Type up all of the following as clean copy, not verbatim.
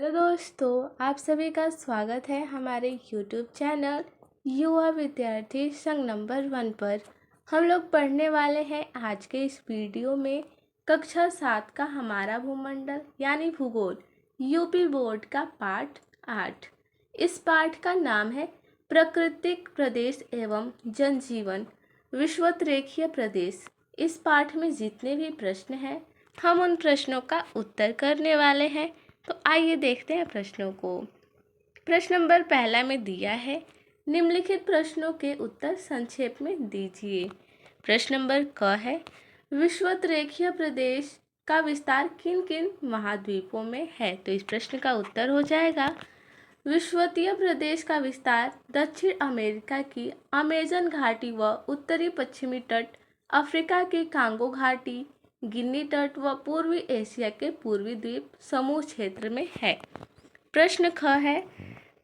Hello दोस्तों, आप सभी का स्वागत है हमारे यूट्यूब चैनल युवा विद्यार्थी संघ नंबर 1 पर। हम लोग पढ़ने वाले हैं आज के इस वीडियो में कक्षा 7 का हमारा भूमंडल यानी भूगोल यूपी बोर्ड का पाठ 8। इस पाठ का नाम है प्राकृतिक प्रदेश एवं जनजीवन विषुवतरेखीय प्रदेश। इस पाठ में जितने भी प्रश्न हैं हम उन प्रश्नों का उत्तर करने वाले हैं। तो आइए देखते हैं प्रश्नों को। प्रश्न नंबर पहला में दिया है, निम्नलिखित प्रश्नों के उत्तर संक्षेप में दीजिए। प्रश्न नंबर क है, विषुवतरेखीय प्रदेश का विस्तार किन किन महाद्वीपों में है? तो इस प्रश्न का उत्तर हो जाएगा, विषुवतीय प्रदेश का विस्तार दक्षिण अमेरिका की अमेजन घाटी व उत्तरी पश्चिमी तट, अफ्रीका की कांगो घाटी, गिनी तट व पूर्वी एशिया के पूर्वी द्वीप समूह क्षेत्र में है। प्रश्न ख है,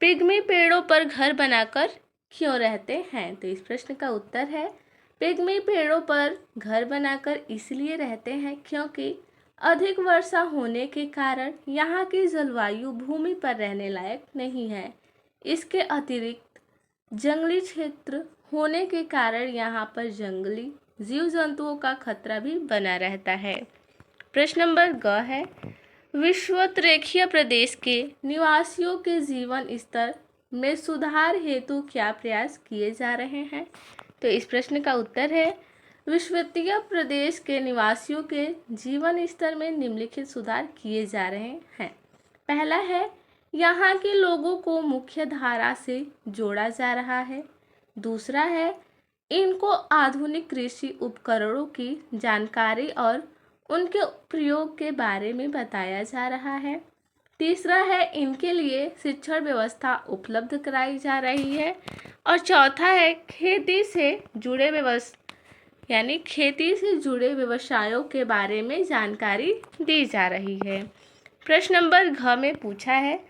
पिग्मी पेड़ों पर घर बनाकर क्यों रहते हैं? तो इस प्रश्न का उत्तर है, पिग्मी पेड़ों पर घर बनाकर इसलिए रहते हैं क्योंकि अधिक वर्षा होने के कारण यहाँ की जलवायु भूमि पर रहने लायक नहीं है। इसके अतिरिक्त जंगली क्षेत्र होने के कारण यहाँ पर जंगली जीव जंतुओं का खतरा भी बना रहता है। प्रश्न नंबर ग है, विषुवतरेखीय प्रदेश के निवासियों के जीवन स्तर में सुधार हेतु क्या प्रयास किए जा रहे हैं? तो इस प्रश्न का उत्तर है, विषुवतीय प्रदेश के निवासियों के जीवन स्तर में निम्नलिखित सुधार किए जा रहे हैं। पहला है, यहाँ के लोगों को मुख्य धारा से जोड़ा जा रहा है। दूसरा है, इनको आधुनिक कृषि उपकरणों की जानकारी और उनके प्रयोग के बारे में बताया जा रहा है। तीसरा है, इनके लिए शिक्षण व्यवस्था उपलब्ध कराई जा रही है। और चौथा है, खेती से जुड़े व्यवसायों के बारे में जानकारी दी जा रही है। प्रश्न नंबर घ में पूछा है,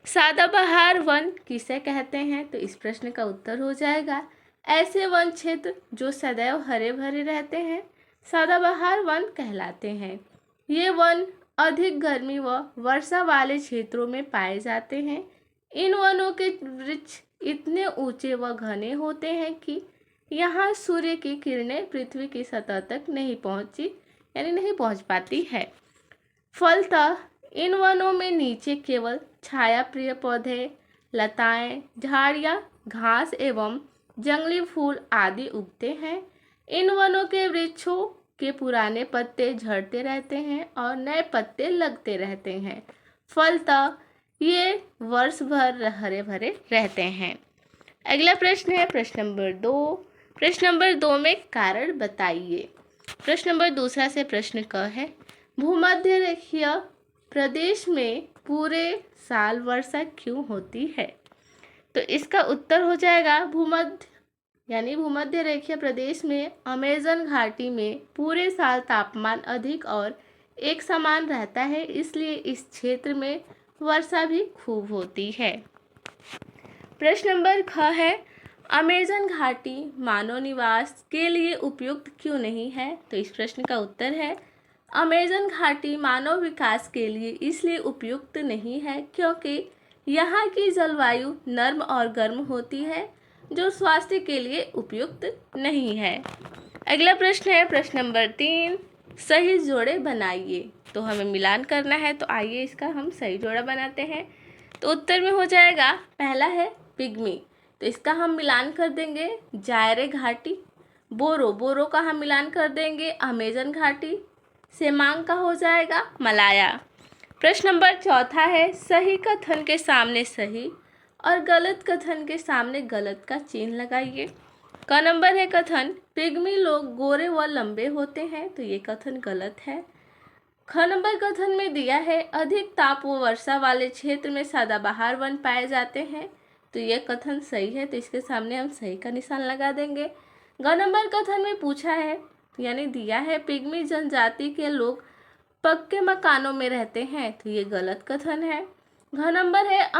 सदाबहार वन किसे कहते हैं? तो इस प्रश्न का उत्तर हो जाएगा, ऐसे वन क्षेत्र जो सदैव हरे भरे रहते हैं सदाबहार वन कहलाते हैं। ये वन अधिक गर्मी व वर्षा वाले क्षेत्रों में पाए जाते हैं। इन वनों के वृक्ष इतने ऊंचे व घने होते हैं कि यहाँ सूर्य की किरणें पृथ्वी की सतह तक नहीं पहुँच पाती है। फलतः इन वनों में नीचे केवल छाया प्रिय पौधे, लताएं, झाड़ियाँ, घास एवं जंगली फूल आदि उगते हैं। इन वनों के वृक्षों के पुराने पत्ते झड़ते रहते हैं और नए पत्ते लगते रहते हैं। फलतः ये वर्ष भर हरे भरे रहते हैं। अगला प्रश्न है प्रश्न नंबर 2। प्रश्न नंबर 2 में कारण बताइए। प्रश्न नंबर दूसरा से प्रश्न क है, भूमध्य रेखीय प्रदेश में पूरे साल वर्षा क्यों होती है? तो इसका उत्तर हो जाएगा, भूमध्य रेखीय प्रदेश में अमेजन घाटी में पूरे साल तापमान अधिक और एक समान रहता है, इसलिए इस क्षेत्र में वर्षा भी खूब होती है। प्रश्न नंबर ख है, अमेजन घाटी मानव निवास के लिए उपयुक्त क्यों नहीं है? तो इस प्रश्न का उत्तर है, अमेजन घाटी मानव विकास के लिए इसलिए उपयुक्त नहीं है क्योंकि यहाँ की जलवायु नर्म और गर्म होती है, जो स्वास्थ्य के लिए उपयुक्त नहीं है। अगला प्रश्न है प्रश्न नंबर 3, सही जोड़े बनाइए। तो हमें मिलान करना है, तो आइए इसका हम सही जोड़ा बनाते हैं। तो उत्तर में हो जाएगा, पहला है पिग्मी, तो इसका हम मिलान कर देंगे जायरे घाटी। बोरो का हम मिलान कर देंगे अमेजन घाटी। सेमांग का हो जाएगा मलाया। प्रश्न नंबर चौथा है, सही कथन के सामने सही और गलत कथन के सामने गलत का चिन्ह लगाइए। क नंबर है कथन, पिग्मी लोग गोरे व लंबे होते हैं, तो ये कथन गलत है। ख नंबर कथन में दिया है, अधिक ताप व वर्षा वाले क्षेत्र में सदाबहार वन पाए जाते हैं, तो ये कथन सही है, तो इसके सामने हम सही का निशान लगा देंगे। ग नंबर कथन में पूछा है यानी दिया है, पिग्मी जनजाति के लोग पक्के मकानों में रहते हैं, तो ये गलत कथन है। घ नंबर है,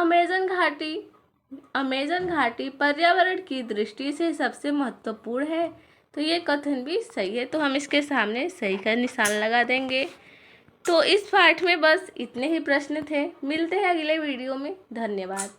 अमेजन घाटी पर्यावरण की दृष्टि से सबसे महत्वपूर्ण है, तो ये कथन भी सही है, तो हम इसके सामने सही का निशान लगा देंगे। तो इस पाठ में बस इतने ही प्रश्न थे। मिलते हैं अगले वीडियो में। धन्यवाद।